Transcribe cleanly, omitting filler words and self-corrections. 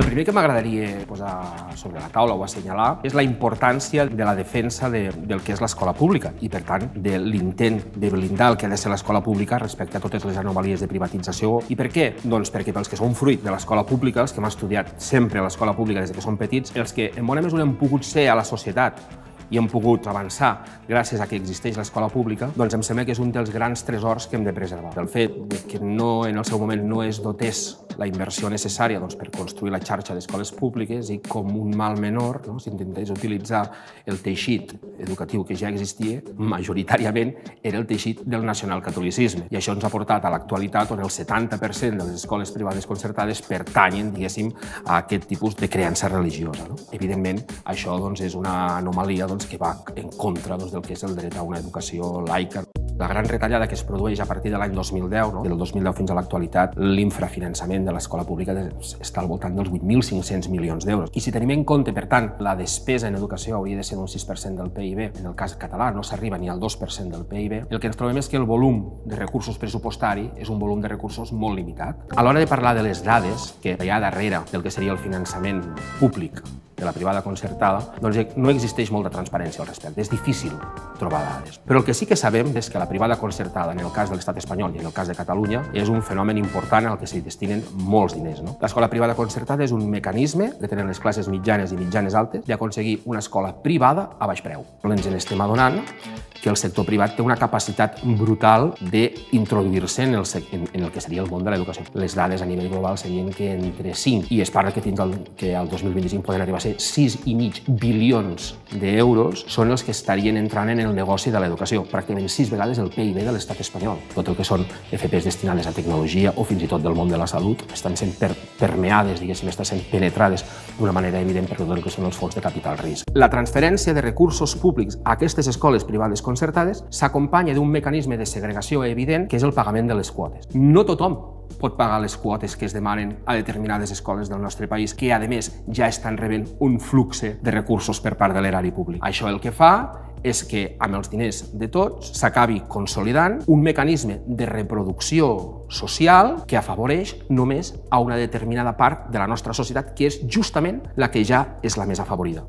El primer que m'agradaria posar sobre la taula o assenyalar és la importància de la defensa del que és l'escola pública i, per tant, de l'intent de blindar el que ha de ser l'escola pública respecte a totes les anomalies de privatització. I per què? Doncs perquè pels que som fruit de l'escola pública, els que hem estudiat sempre a l'escola pública des que som petits, els que en bona mesura hem pogut ser a la societat i hem pogut avançar gràcies a que existeix l'escola pública, doncs em sembla que és un dels grans tresors que hem de preservar. El fet que en el seu moment no es dotés la inversió necessària per construir la xarxa d'escoles públiques i com un mal menor s'intentés utilitzar el teixit educatiu que ja existia, majoritàriament era el teixit del nacionalcatolicisme. I això ens ha portat a l'actualitat on el 70% de les escoles privades concertades pertanyen, diguéssim, a aquest tipus de creença religiosa. Evidentment, això és una anomalia que va en contra del que és el dret a una educació laica. La gran retallada que es produeix a partir de l'any 2010, del 2010 fins a l'actualitat, l'infrafinançament de l'escola pública està al voltant dels 8.500 milions d'euros. I si tenim en compte, per tant, la despesa en educació hauria de ser un 6% del PIB, en el cas català no s'arriba ni al 2% del PIB, el que ens trobem és que el volum de recursos pressupostari és un volum de recursos molt limitat. A l'hora de parlar de les dades que hi ha darrere del que seria el finançament públic de la privada concertada, doncs no existeix molta transparència al respecte. És difícil trobar dades. Però el que sí que sabem és que la privada concertada, en el cas de l'estat espanyol i en el cas de Catalunya, és un fenomen important al que s'hi destinen molts diners. L'escola privada concertada és un mecanisme que tenen les classes mitjanes i mitjanes altes d'aconseguir una escola privada a baix preu. Ens n'estem adonant que el sector privat té una capacitat brutal d'introduir-se en el que seria el món de l'educació. Les dades a nivell global serien que entre 5 i es parla que fins al 2025 poden arribar a ser 6,5 bilions d'euros són els que estarien entrant en el negoci de l'educació, pràcticament 6 vegades el PIB de l'estat espanyol. Tot el que són FPs destinades a tecnologia o fins i tot del món de la salut estan sent permeades, diguéssim, estan sent penetrades d'una manera evident per tot el que són els fons de capital risc. La transferència de recursos públics a aquestes escoles privades concertades s'acompanya d'un mecanisme de segregació evident que és el pagament de les quotes. No tothom pot pagar les quotes que es demanen a determinades escoles del nostre país que, a més, ja estan rebent un flux de recursos per part de l'erari públic. Això el que fa és que amb els diners de tots s'acabi consolidant un mecanisme de reproducció social que afavoreix només a una determinada part de la nostra societat, que és justament la que ja és la més afavorida.